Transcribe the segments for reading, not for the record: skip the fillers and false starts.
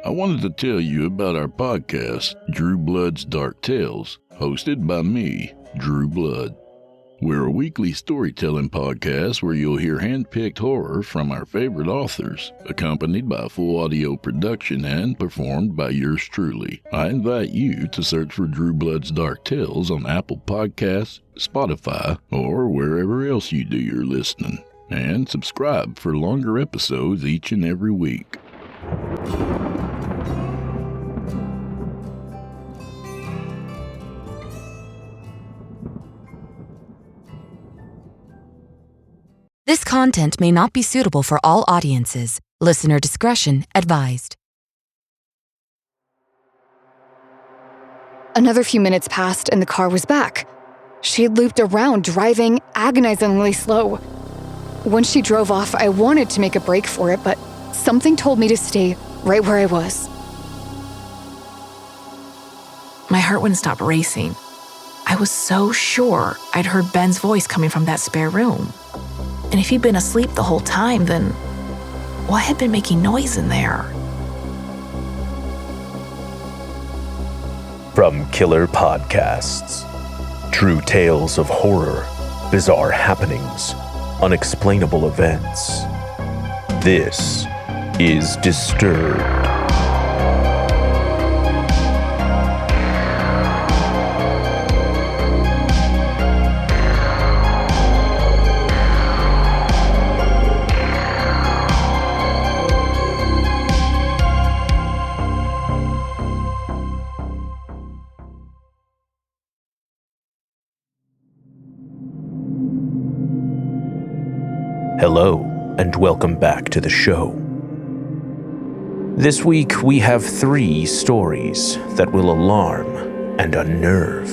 I wanted to tell you about our podcast, Drew Blood's Dark Tales, hosted by me, Drew Blood. We're a weekly storytelling podcast where you'll hear hand-picked horror from our favorite authors, accompanied by full audio production and performed by yours truly. I invite you to search for Drew Blood's Dark Tales on Apple Podcasts, Spotify, or wherever else you do your listening, and subscribe for longer episodes each and every week. This content may not be suitable for all audiences. Listener discretion advised. Another few minutes passed and the car was back. She had looped around, driving agonizingly slow. When she drove off, I wanted to make a break for it, but something told me to stay right where I was. My heart wouldn't stop racing. I was so sure I'd heard Ben's voice coming from that spare room. And if he'd been asleep the whole time, then what had been making noise in there? From Killer Podcasts, true tales of horror, bizarre happenings, unexplainable events. This is Disturbed. Hello, and welcome back to the show. This week we have 3 stories that will alarm and unnerve.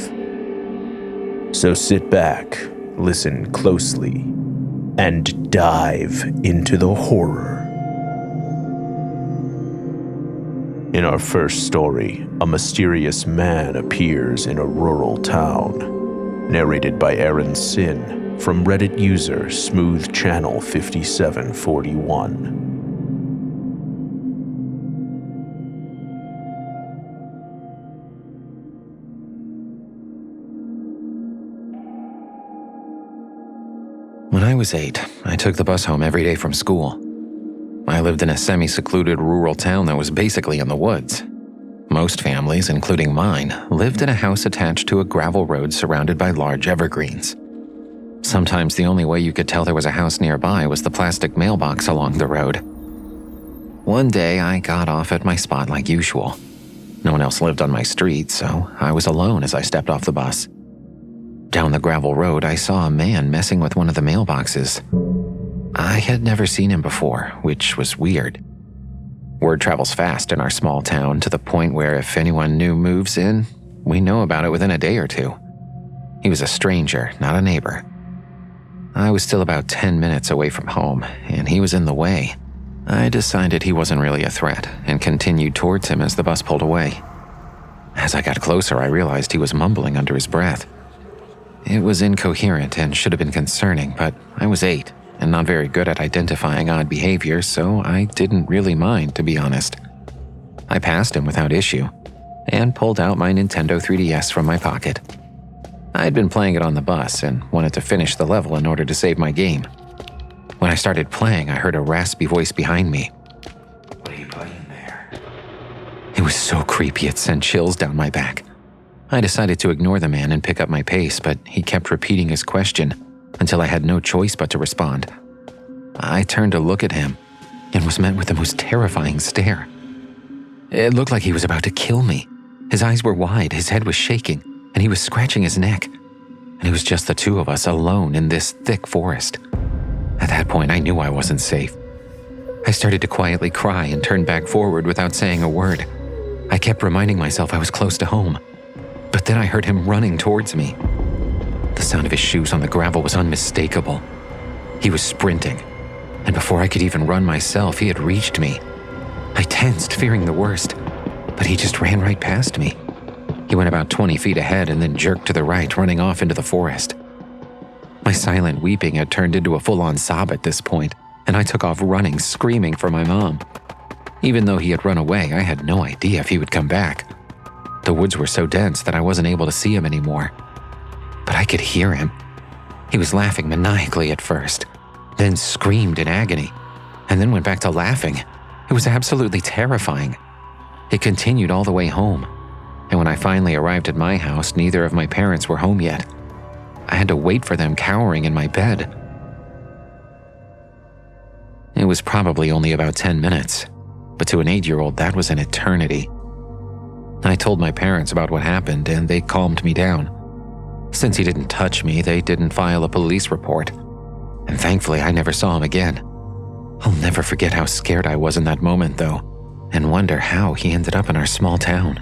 So sit back, listen closely, and dive into the horror. In our first story, a mysterious man appears in a rural town. Narrated by Sinn. From Reddit user Smooth Channel 5741. When I was 8, I took the bus home every day from school. I lived in a semi-secluded rural town that was basically in the woods. Most families, including mine, lived in a house attached to a gravel road surrounded by large evergreens. Sometimes the only way you could tell there was a house nearby was the plastic mailbox along the road. One day, I got off at my spot like usual. No one else lived on my street, so I was alone as I stepped off the bus. Down the gravel road, I saw a man messing with one of the mailboxes. I had never seen him before, which was weird. Word travels fast in our small town to the point where if anyone new moves in, we know about it within a day or two. He was a stranger, not a neighbor. I was still about 10 minutes away from home, and he was in the way. I decided he wasn't really a threat and continued towards him as the bus pulled away. As I got closer, I realized he was mumbling under his breath. It was incoherent and should have been concerning, but I was 8 and not very good at identifying odd behavior, so I didn't really mind, to be honest. I passed him without issue and pulled out my Nintendo 3DS from my pocket. I had been playing it on the bus and wanted to finish the level in order to save my game. When I started playing, I heard a raspy voice behind me. "What are you playing there?" It was so creepy it sent chills down my back. I decided to ignore the man and pick up my pace, but he kept repeating his question until I had no choice but to respond. I turned to look at him and was met with the most terrifying stare. It looked like he was about to kill me. His eyes were wide, his head was shaking, and he was scratching his neck. And it was just the 2 of us alone in this thick forest. At that point, I knew I wasn't safe. I started to quietly cry and turned back forward without saying a word. I kept reminding myself I was close to home. But then I heard him running towards me. The sound of his shoes on the gravel was unmistakable. He was sprinting, and before I could even run myself, he had reached me. I tensed, fearing the worst, but he just ran right past me. He went about 20 feet ahead and then jerked to the right, running off into the forest. My silent weeping had turned into a full-on sob at this point, and I took off running, screaming for my mom. Even though he had run away, I had no idea if he would come back. The woods were so dense that I wasn't able to see him anymore. But I could hear him. He was laughing maniacally at first, then screamed in agony, and then went back to laughing. It was absolutely terrifying. It continued all the way home, and when I finally arrived at my house, neither of my parents were home yet. I had to wait for them cowering in my bed. It was probably only about 10 minutes, but to an 8-year-old, that was an eternity. I told my parents about what happened, and they calmed me down. Since he didn't touch me, they didn't file a police report, and thankfully I never saw him again. I'll never forget how scared I was in that moment, though, and wonder how he ended up in our small town.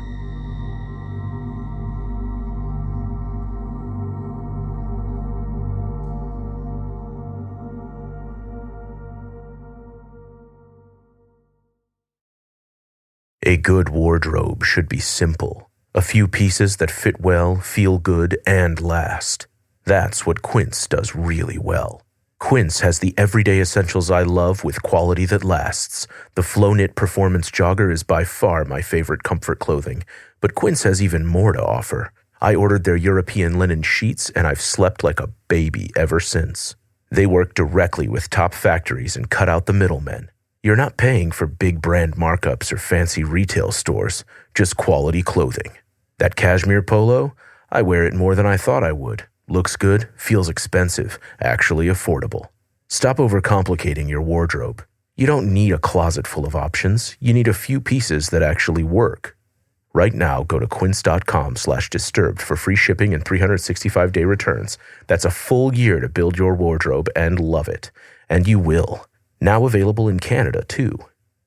A good wardrobe should be simple. A few pieces that fit well, feel good, and last. That's what Quince does really well. Quince has the everyday essentials I love with quality that lasts. The Flow-Knit Performance Jogger is by far my favorite comfort clothing, but Quince has even more to offer. I ordered their European linen sheets, and I've slept like a baby ever since. They work directly with top factories and cut out the middlemen. You're not paying for big brand markups or fancy retail stores, just quality clothing. That cashmere polo, I wear it more than I thought I would. Looks good, feels expensive, actually affordable. Stop overcomplicating your wardrobe. You don't need a closet full of options. You need a few pieces that actually work. Right now, go to quince.com/disturbed for free shipping and 365-day returns. That's a full year to build your wardrobe and love it. And you will. Now available in Canada, too.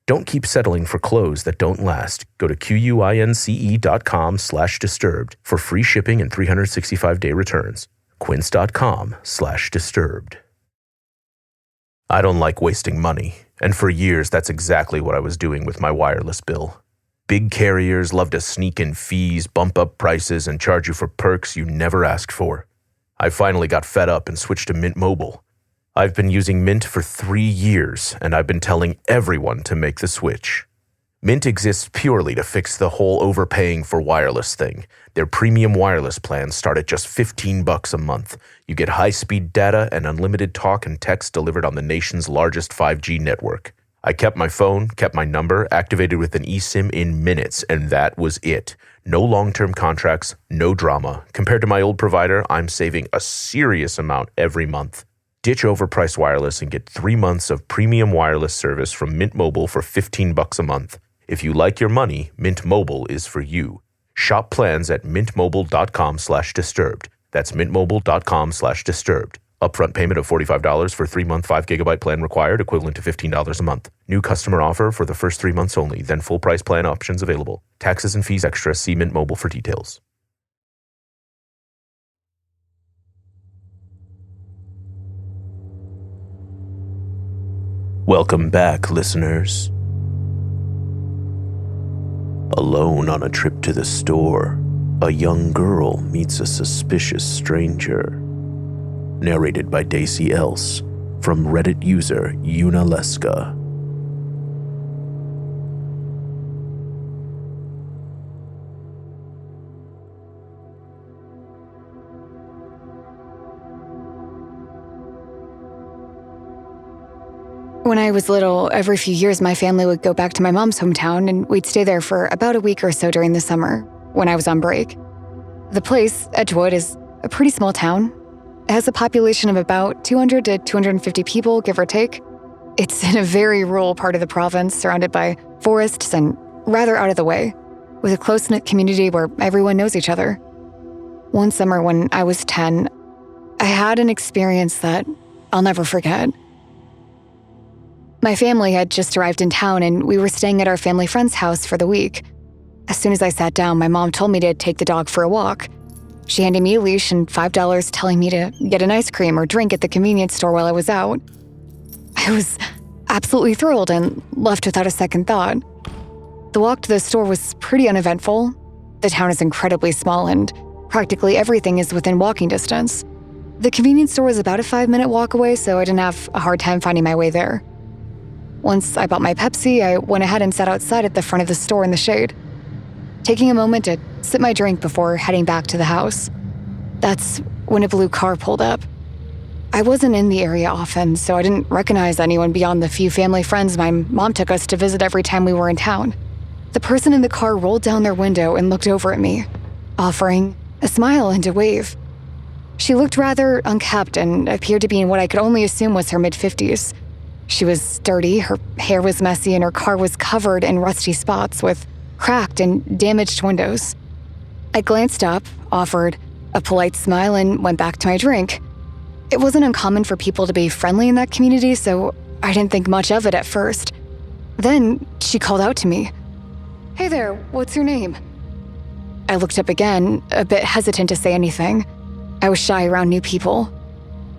Don't keep settling for clothes that don't last. Go to quince.com/disturbed for free shipping and 365-day returns. Quince.com/disturbed. I don't like wasting money, and for years that's exactly what I was doing with my wireless bill. Big carriers love to sneak in fees, bump up prices, and charge you for perks you never asked for. I finally got fed up and switched to Mint Mobile. I've been using Mint for 3 years, and I've been telling everyone to make the switch. Mint exists purely to fix the whole overpaying for wireless thing. Their premium wireless plans start at just $15 a month. You get high-speed data and unlimited talk and text delivered on the nation's largest 5G network. I kept my phone, kept my number, activated with an eSIM in minutes, and that was it. No long-term contracts, no drama. Compared to my old provider, I'm saving a serious amount every month. Ditch overpriced wireless and get 3 months of premium wireless service from Mint Mobile for $15 a month. If you like your money, Mint Mobile is for you. Shop plans at mintmobile.com/disturbed. That's mintmobile.com/disturbed. Upfront payment of $45 for 3-month 5GB plan required, equivalent to $15 a month. New customer offer for the first 3 months only, then full price plan options available. Taxes and fees extra. See Mint Mobile for details. Welcome back, listeners. Alone on a trip to the store, a young girl meets a suspicious stranger. Narrated by Dacey Else, from Reddit user Unaleska. When I was little, every few years my family would go back to my mom's hometown and we'd stay there for about a week or so during the summer, when I was on break. The place, Edgewood, is a pretty small town. It has a population of about 200 to 250 people, give or take. It's in a very rural part of the province, surrounded by forests and rather out of the way, with a close-knit community where everyone knows each other. One summer when I was 10, I had an experience that I'll never forget. My family had just arrived in town and we were staying at our family friend's house for the week. As soon as I sat down, my mom told me to take the dog for a walk. She handed me a leash and $5 telling me to get an ice cream or drink at the convenience store while I was out. I was absolutely thrilled and left without a second thought. The walk to the store was pretty uneventful. The town is incredibly small and practically everything is within walking distance. The convenience store was about a 5-minute walk away, so I didn't have a hard time finding my way there. Once I bought my Pepsi, I went ahead and sat outside at the front of the store in the shade, taking a moment to sip my drink before heading back to the house. That's when a blue car pulled up. I wasn't in the area often, so I didn't recognize anyone beyond the few family friends my mom took us to visit every time we were in town. The person in the car rolled down their window and looked over at me, offering a smile and a wave. She looked rather unkempt and appeared to be in what I could only assume was her mid-50s. She was dirty, her hair was messy, and her car was covered in rusty spots with cracked and damaged windows. I glanced up, offered a polite smile, and went back to my drink. It wasn't uncommon for people to be friendly in that community, so I didn't think much of it at first. Then she called out to me. "Hey there, what's your name?" I looked up again, a bit hesitant to say anything. I was shy around new people.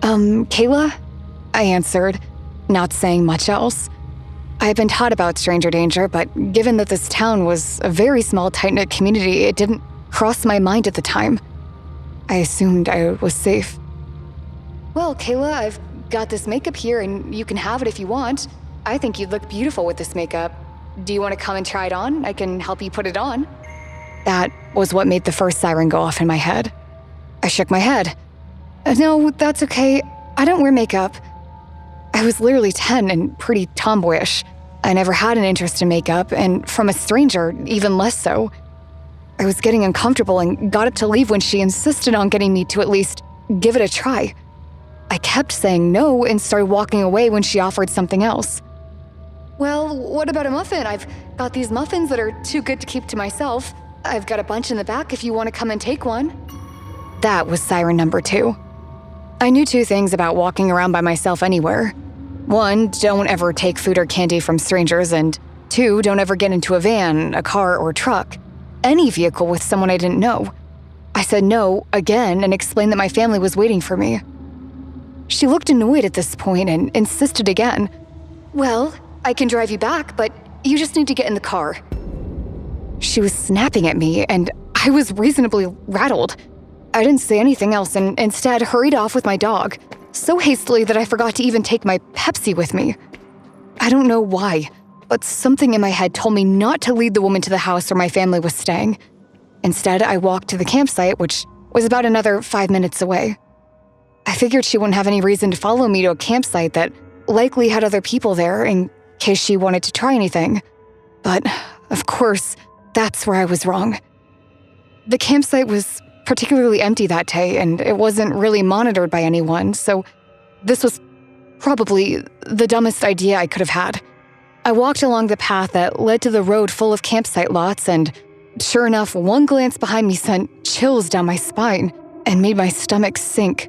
Kayla?" I answered, not saying much else. I had been taught about stranger danger, but given that this town was a very small, tight-knit community, it didn't cross my mind at the time. I assumed I was safe. "Well, Kayla, I've got this makeup here and you can have it if you want. I think you'd look beautiful with this makeup. Do you want to come and try it on? I can help you put it on." That was what made the first siren go off in my head. I shook my head. "No, that's okay. I don't wear makeup." I was literally 10 and pretty tomboyish. I never had an interest in makeup, and from a stranger, even less so. I was getting uncomfortable and got up to leave when she insisted on getting me to at least give it a try. I kept saying no and started walking away when she offered something else. "Well, what about a muffin? I've got these muffins that are too good to keep to myself. I've got a bunch in the back if you want to come and take one." That was siren number 2. I knew 2 things about walking around by myself anywhere. 1, don't ever take food or candy from strangers, and 2, don't ever get into a van, a car, or truck, any vehicle with someone I didn't know. I said no again and explained that my family was waiting for me. She looked annoyed at this point and insisted again. "Well, I can drive you back, but you just need to get in the car." She was snapping at me, and I was reasonably rattled. I didn't say anything else and instead hurried off with my dog, so hastily that I forgot to even take my Pepsi with me. I don't know why, but something in my head told me not to lead the woman to the house where my family was staying. Instead, I walked to the campsite, which was about another 5 minutes away. I figured she wouldn't have any reason to follow me to a campsite that likely had other people there in case she wanted to try anything. But, of course, that's where I was wrong. The campsite was particularly empty that day, and it wasn't really monitored by anyone, so this was probably the dumbest idea I could have had. I walked along the path that led to the road full of campsite lots, and sure enough, one glance behind me sent chills down my spine and made my stomach sink.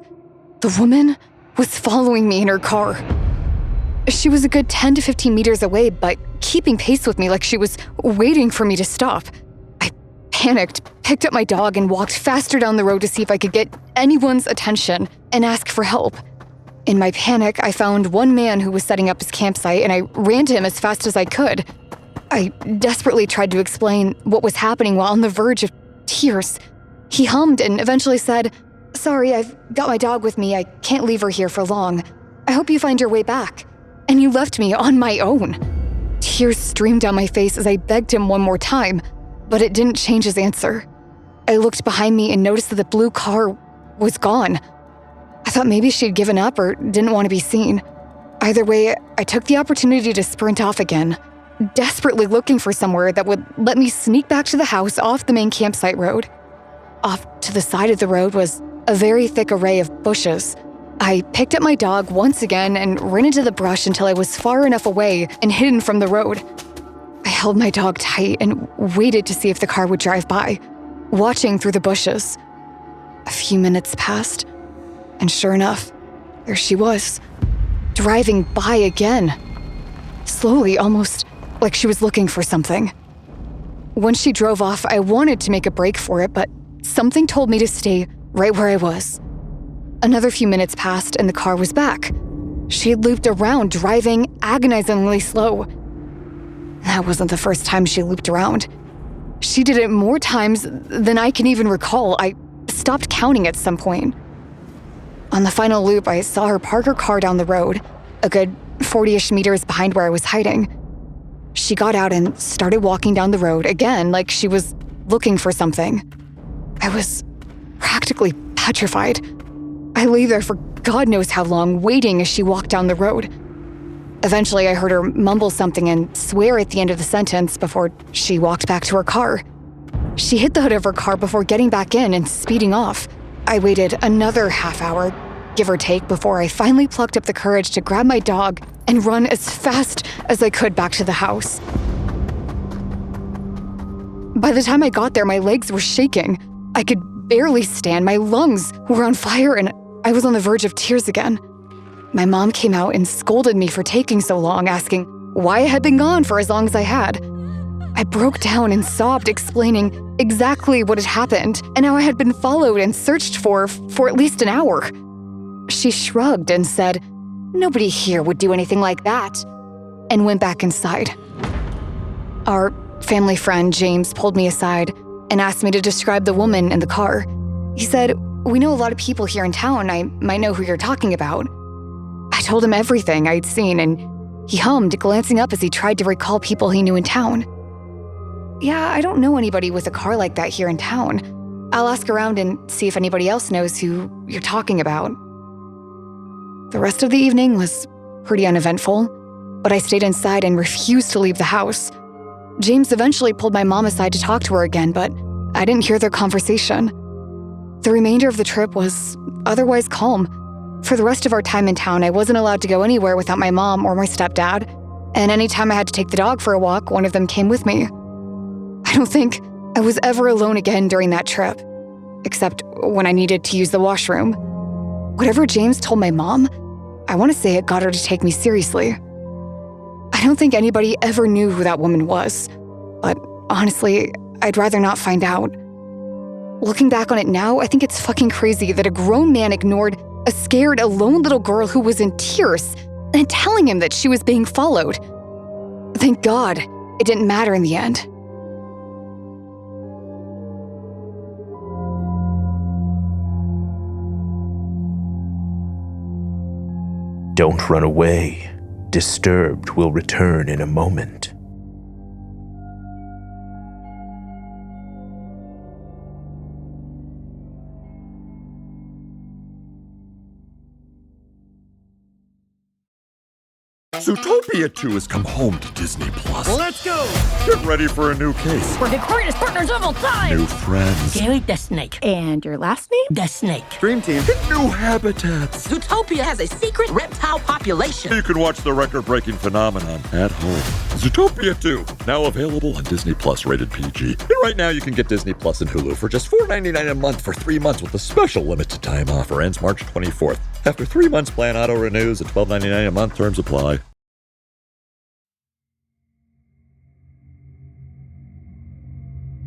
The woman was following me in her car. She was a good 10 to 15 meters away, but keeping pace with me like she was waiting for me to stop. I panicked, picked up my dog, and walked faster down the road to see if I could get anyone's attention and ask for help. In my panic, I found one man who was setting up his campsite, and I ran to him as fast as I could. I desperately tried to explain what was happening while on the verge of tears. He hummed and eventually said, "Sorry, I've got my dog with me. I can't leave her here for long. I hope you find your way back." And he left me on my own. Tears streamed down my face as I begged him one more time, but it didn't change his answer. I looked behind me and noticed that the blue car was gone. I thought maybe she'd given up or didn't want to be seen. Either way, I took the opportunity to sprint off again, desperately looking for somewhere that would let me sneak back to the house off the main campsite road. Off to the side of the road was a very thick array of bushes. I picked up my dog once again and ran into the brush until I was far enough away and hidden from the road. I held my dog tight and waited to see if the car would drive by, watching through the bushes. A few minutes passed, and sure enough, there she was, driving by again. Slowly, almost like she was looking for something. Once she drove off, I wanted to make a break for it, but something told me to stay right where I was. Another few minutes passed and the car was back. She had looped around, driving agonizingly slow. That wasn't the first time she looped around. She did it more times than I can even recall. I stopped counting at some point. On the final loop, I saw her park her car down the road, a good 40-ish meters behind where I was hiding. She got out and started walking down the road again like she was looking for something. I was practically petrified. I lay there for God knows how long, waiting as she walked down the road. Eventually, I heard her mumble something and swear at the end of the sentence before she walked back to her car. She hit the hood of her car before getting back in and speeding off. I waited another half hour, give or take, before I finally plucked up the courage to grab my dog and run as fast as I could back to the house. By the time I got there, my legs were shaking. I could barely stand, my lungs were on fire, and I was on the verge of tears again. My mom came out and scolded me for taking so long, asking why I had been gone for as long as I had. I broke down and sobbed, explaining exactly what had happened and how I had been followed and searched for at least an hour. She shrugged and said, "Nobody here would do anything like that," and went back inside. Our family friend, James, pulled me aside and asked me to describe the woman in the car. He said, "We know a lot of people here in town. I might know who you're talking about." I told him everything I'd seen, and he hummed, glancing up as he tried to recall people he knew in town. "Yeah, I don't know anybody with a car like that here in town. I'll ask around and see if anybody else knows who you're talking about." The rest of the evening was pretty uneventful, but I stayed inside and refused to leave the house. James eventually pulled my mom aside to talk to her again, but I didn't hear their conversation. The remainder of the trip was otherwise calm. For the rest of our time in town, I wasn't allowed to go anywhere without my mom or my stepdad, and anytime I had to take the dog for a walk, one of them came with me. I don't think I was ever alone again during that trip, except when I needed to use the washroom. Whatever James told my mom, I want to say it got her to take me seriously. I don't think anybody ever knew who that woman was, but honestly, I'd rather not find out. Looking back on it now, I think it's fucking crazy that a grown man ignored a scared, alone little girl who was in tears and telling him that she was being followed. Thank God it didn't matter in the end. Don't run away. Disturbed will return in a moment. Zootopia 2 has come home to Disney+. Let's go! Get ready for a new case. We're the greatest partners of all time! New friends. Gary the Snake. And your last name? The Snake. Dream Team. Get new habitats. Zootopia has a secret reptile population. You can watch the record-breaking phenomenon at home. Zootopia 2, now available on Disney+, rated PG. And right now you can get Disney Plus and Hulu for just $4.99 a month for 3 months with a special limited time offer. Ends March 24th. After 3 months, plan auto renews at $12.99 a month. Terms apply.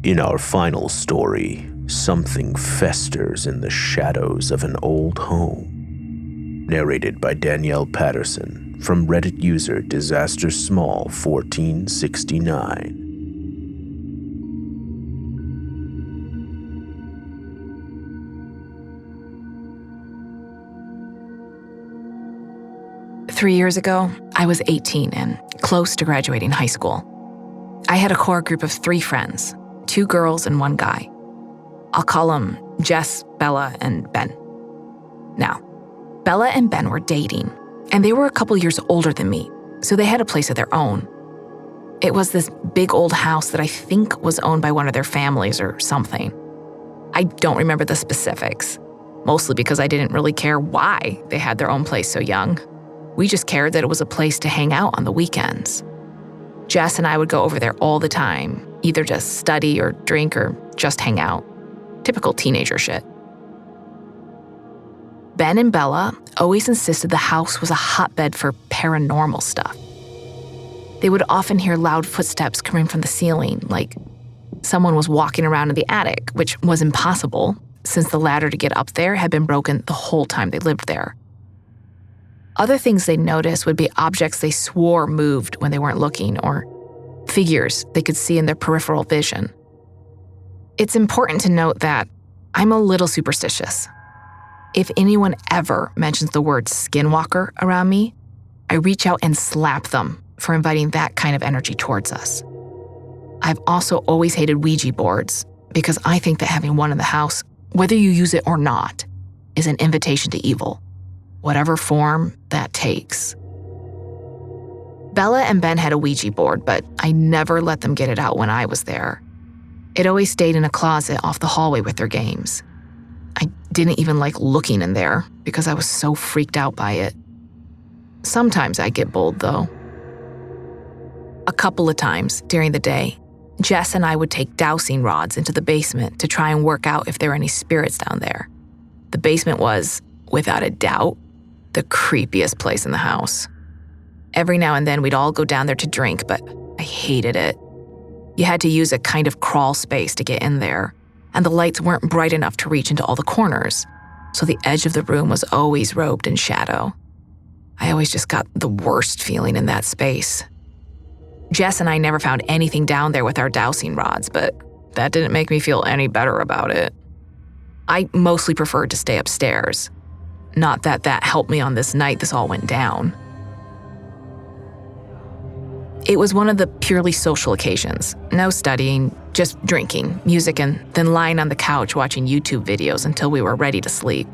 In our final story, something festers in the shadows of an old home. Narrated by Danielle Patterson from Reddit user DisasterSmall1469. Three years ago, I was 18 and close to graduating high school. I had a core group of 3 friends, 2 girls and 1 guy. I'll call them Jess, Bella, and Ben. Now, Bella and Ben were dating, and they were a couple years older than me, so they had a place of their own. It was this big old house that I think was owned by one of their families or something. I don't remember the specifics, mostly because I didn't really care why they had their own place so young. We just cared that it was a place to hang out on the weekends. Jess and I would go over there all the time, either just study or drink or just hang out. Typical teenager shit. Ben and Bella always insisted the house was a hotbed for paranormal stuff. They would often hear loud footsteps coming from the ceiling, like someone was walking around in the attic, which was impossible since the ladder to get up there had been broken the whole time they lived there. Other things they noticed would be objects they swore moved when they weren't looking, or figures they could see in their peripheral vision. It's important to note that I'm a little superstitious. If anyone ever mentions the word skinwalker around me, I reach out and slap them for inviting that kind of energy towards us. I've also always hated Ouija boards because I think that having one in the house, whether you use it or not, is an invitation to evil, whatever form that takes. Bella and Ben had a Ouija board, but I never let them get it out when I was there. It always stayed in a closet off the hallway with their games. I didn't even like looking in there because I was so freaked out by it. Sometimes I get bold, though. A couple of times during the day, Jess and I would take dowsing rods into the basement to try and work out if there were any spirits down there. The basement was, without a doubt, the creepiest place in the house. Every now and then we'd all go down there to drink, but I hated it. You had to use a kind of crawl space to get in there, and the lights weren't bright enough to reach into all the corners, so the edge of the room was always robed in shadow. I always just got the worst feeling in that space. Jess and I never found anything down there with our dowsing rods, but that didn't make me feel any better about it. I mostly preferred to stay upstairs. Not that that helped me on this night this all went down. It was one of the purely social occasions. No studying, just drinking, music, and then lying on the couch watching YouTube videos until we were ready to sleep.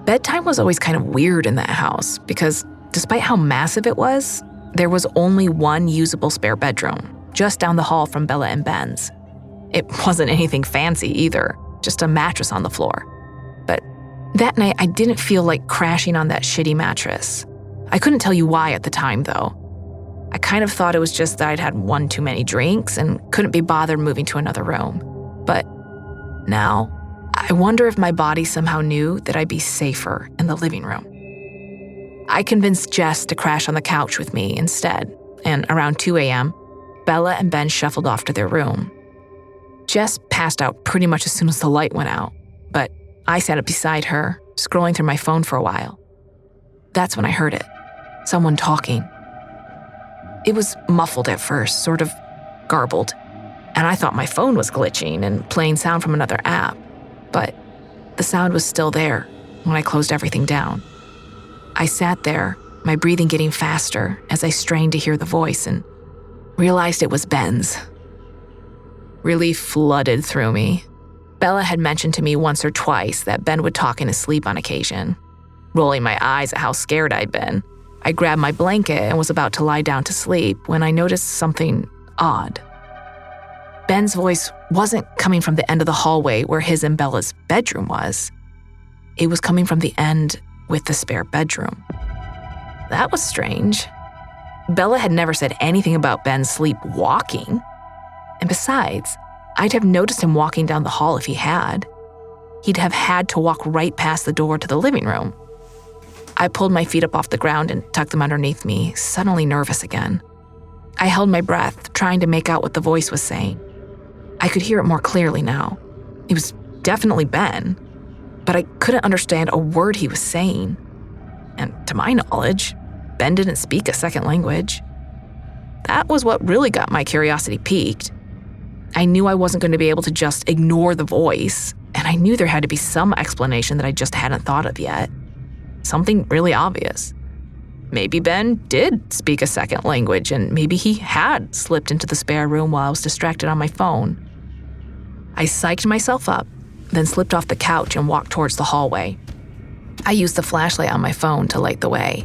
Bedtime was always kind of weird in that house because despite how massive it was, there was only one usable spare bedroom, just down the hall from Bella and Ben's. It wasn't anything fancy either, just a mattress on the floor. But that night, I didn't feel like crashing on that shitty mattress. I couldn't tell you why at the time, though. I kind of thought it was just that I'd had one too many drinks and couldn't be bothered moving to another room. But now, I wonder if my body somehow knew that I'd be safer in the living room. I convinced Jess to crash on the couch with me instead, and around 2 a.m., Bella and Ben shuffled off to their room. Jess passed out pretty much as soon as the light went out, but I sat up beside her, scrolling through my phone for a while. That's when I heard it. Someone talking. It was muffled at first, sort of garbled, and I thought my phone was glitching and playing sound from another app, but the sound was still there when I closed everything down. I sat there, my breathing getting faster as I strained to hear the voice and realized it was Ben's. Relief flooded through me. Bella had mentioned to me once or twice that Ben would talk in his sleep on occasion. Rolling my eyes at how scared I'd been, I grabbed my blanket and was about to lie down to sleep when I noticed something odd. Ben's voice wasn't coming from the end of the hallway where his and Bella's bedroom was. It was coming from the end with the spare bedroom. That was strange. Bella had never said anything about Ben sleepwalking. And besides, I'd have noticed him walking down the hall if he had. He'd have had to walk right past the door to the living room. I pulled my feet up off the ground and tucked them underneath me, suddenly nervous again. I held my breath, trying to make out what the voice was saying. I could hear it more clearly now. It was definitely Ben, but I couldn't understand a word he was saying. And to my knowledge, Ben didn't speak a second language. That was what really got my curiosity piqued. I knew I wasn't going to be able to just ignore the voice, and I knew there had to be some explanation that I just hadn't thought of yet. Something really obvious. Maybe Ben did speak a second language, and maybe he had slipped into the spare room while I was distracted on my phone. I psyched myself up, then slipped off the couch and walked towards the hallway. I used the flashlight on my phone to light the way.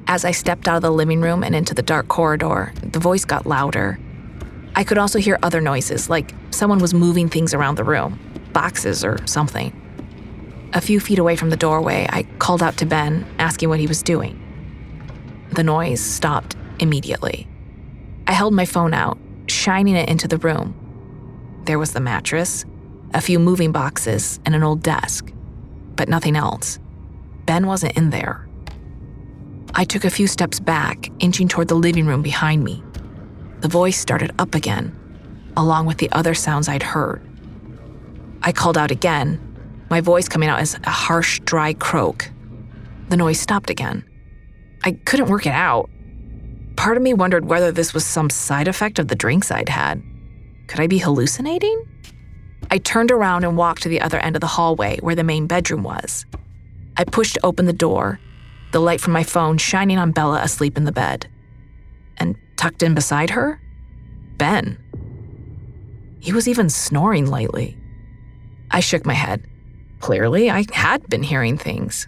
As I stepped out of the living room and into the dark corridor, the voice got louder. I could also hear other noises, like someone was moving things around the room, boxes or something. A few feet away from the doorway, I called out to Ben, asking what he was doing. The noise stopped immediately. I held my phone out, shining it into the room. There was the mattress, a few moving boxes, and an old desk, but nothing else. Ben wasn't in there. I took a few steps back, inching toward the living room behind me. The voice started up again, along with the other sounds I'd heard. I called out again, my voice coming out as a harsh, dry croak. The noise stopped again. I couldn't work it out. Part of me wondered whether this was some side effect of the drinks I'd had. Could I be hallucinating? I turned around and walked to the other end of the hallway where the main bedroom was. I pushed open the door, the light from my phone shining on Bella asleep in the bed. And tucked in beside her, Ben. He was even snoring lightly. I shook my head. Clearly, I had been hearing things.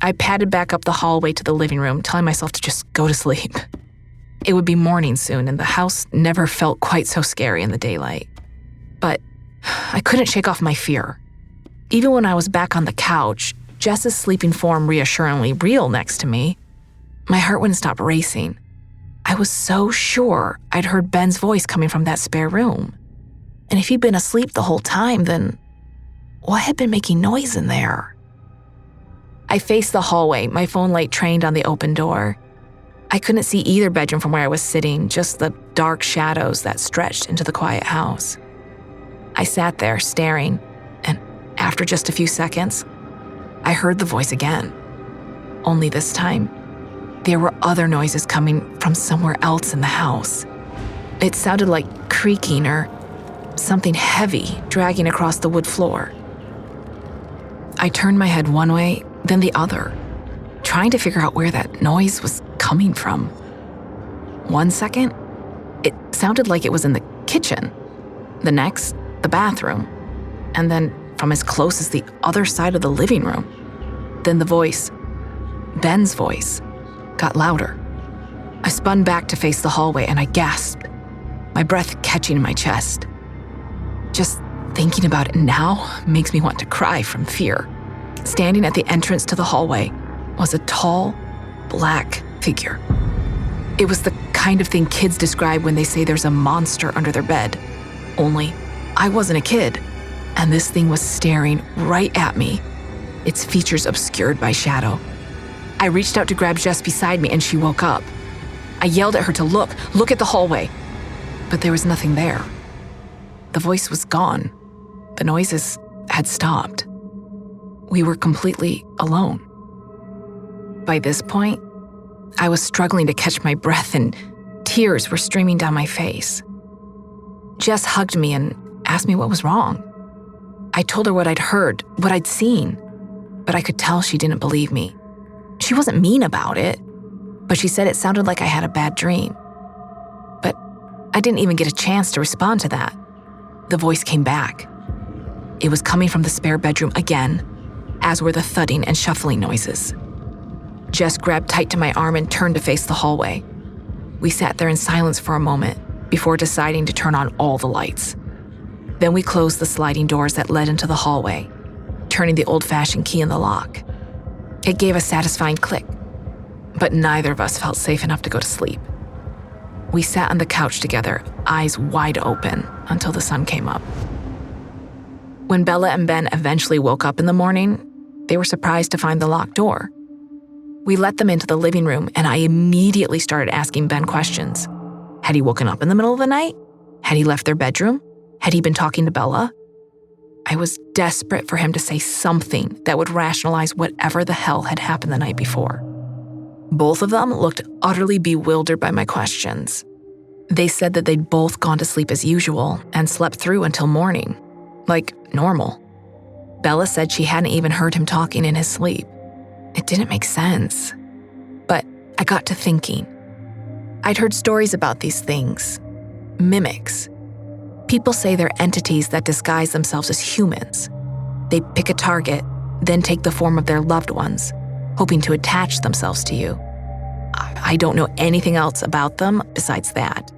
I padded back up the hallway to the living room, telling myself to just go to sleep. It would be morning soon, and the house never felt quite so scary in the daylight. But I couldn't shake off my fear. Even when I was back on the couch, Jess's sleeping form reassuringly real next to me, my heart wouldn't stop racing. I was so sure I'd heard Ben's voice coming from that spare room. And if he'd been asleep the whole time, then what had been making noise in there? I faced the hallway, my phone light trained on the open door. I couldn't see either bedroom from where I was sitting, just the dark shadows that stretched into the quiet house. I sat there staring, and after just a few seconds, I heard the voice again. Only this time, there were other noises coming from somewhere else in the house. It sounded like creaking or something heavy dragging across the wood floor. I turned my head one way, then the other, trying to figure out where that noise was coming from. 1 second, it sounded like it was in the kitchen. The next, the bathroom. And then from as close as the other side of the living room. Then the voice, Ben's voice, got louder. I spun back to face the hallway and I gasped, my breath catching in my chest. Just thinking about it now makes me want to cry from fear. Standing at the entrance to the hallway was a tall, black figure. It was the kind of thing kids describe when they say there's a monster under their bed. Only I wasn't a kid, and this thing was staring right at me, its features obscured by shadow. I reached out to grab Jess beside me and she woke up. I yelled at her to look at the hallway, but there was nothing there. The voice was gone. The noises had stopped. We were completely alone. By this point, I was struggling to catch my breath and tears were streaming down my face. Jess hugged me and asked me what was wrong. I told her what I'd heard, what I'd seen, but I could tell she didn't believe me. She wasn't mean about it, but she said it sounded like I had a bad dream. But I didn't even get a chance to respond to that. The voice came back. It was coming from the spare bedroom again, as were the thudding and shuffling noises. Jess grabbed tight to my arm and turned to face the hallway. We sat there in silence for a moment before deciding to turn on all the lights. Then we closed the sliding doors that led into the hallway, turning the old-fashioned key in the lock. It gave a satisfying click, but neither of us felt safe enough to go to sleep. We sat on the couch together, eyes wide open, until the sun came up. When Bella and Ben eventually woke up in the morning, they were surprised to find the locked door. We let them into the living room, and I immediately started asking Ben questions. Had he woken up in the middle of the night? Had he left their bedroom? Had he been talking to Bella? I was desperate for him to say something that would rationalize whatever the hell had happened the night before. Both of them looked utterly bewildered by my questions. They said that they'd both gone to sleep as usual and slept through until morning, like normal. Bella said she hadn't even heard him talking in his sleep. It didn't make sense. But I got to thinking. I'd heard stories about these things. Mimics. People say they're entities that disguise themselves as humans. They pick a target, then take the form of their loved ones, hoping to attach themselves to you. I don't know anything else about them besides that.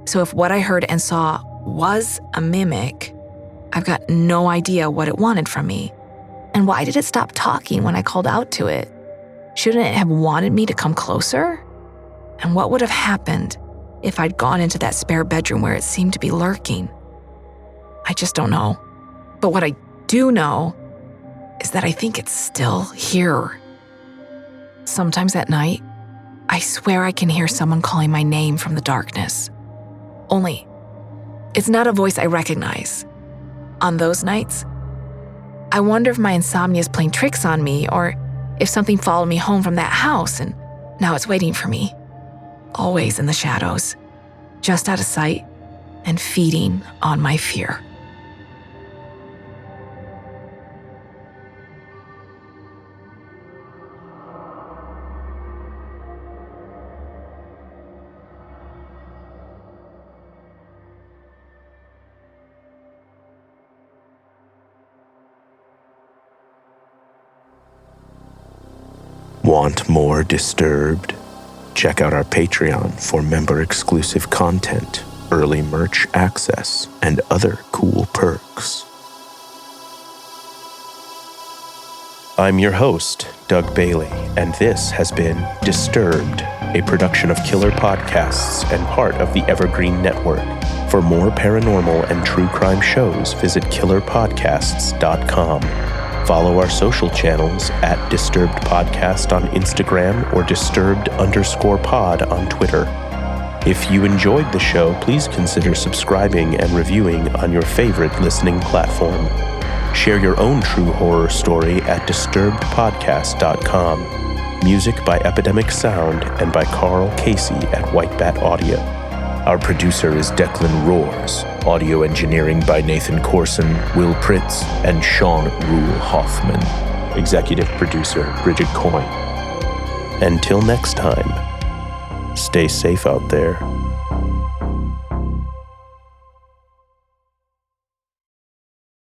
So if what I heard and saw was a mimic, I've got no idea what it wanted from me. And why did it stop talking when I called out to it? Shouldn't it have wanted me to come closer? And what would have happened if I'd gone into that spare bedroom where it seemed to be lurking? I just don't know. But what I do know is that I think it's still here. Sometimes at night, I swear I can hear someone calling my name from the darkness. Only, it's not a voice I recognize. On those nights, I wonder if my insomnia is playing tricks on me or if something followed me home from that house and now it's waiting for me. Always in the shadows, just out of sight and feeding on my fear. Want more Disturbed? Check out our Patreon for member-exclusive content, early merch access, and other cool perks. I'm your host, Doug Bailey, and this has been Disturbed, a production of Killer Podcasts and part of the Evergreen Network. For more paranormal and true crime shows, visit killerpodcasts.com. Follow our social channels at Disturbed Podcast on Instagram or Disturbed_pod on Twitter. If you enjoyed the show, please consider subscribing and reviewing on your favorite listening platform. Share your own true horror story at disturbedpodcast.com. Music by Epidemic Sound and by Carl Casey at White Bat Audio. Our producer is Declan Roars. Audio engineering by Nathan Corson, Will Pritz, and Sean Rule Hoffman. Executive producer Bridget Coyne. Until next time, stay safe out there.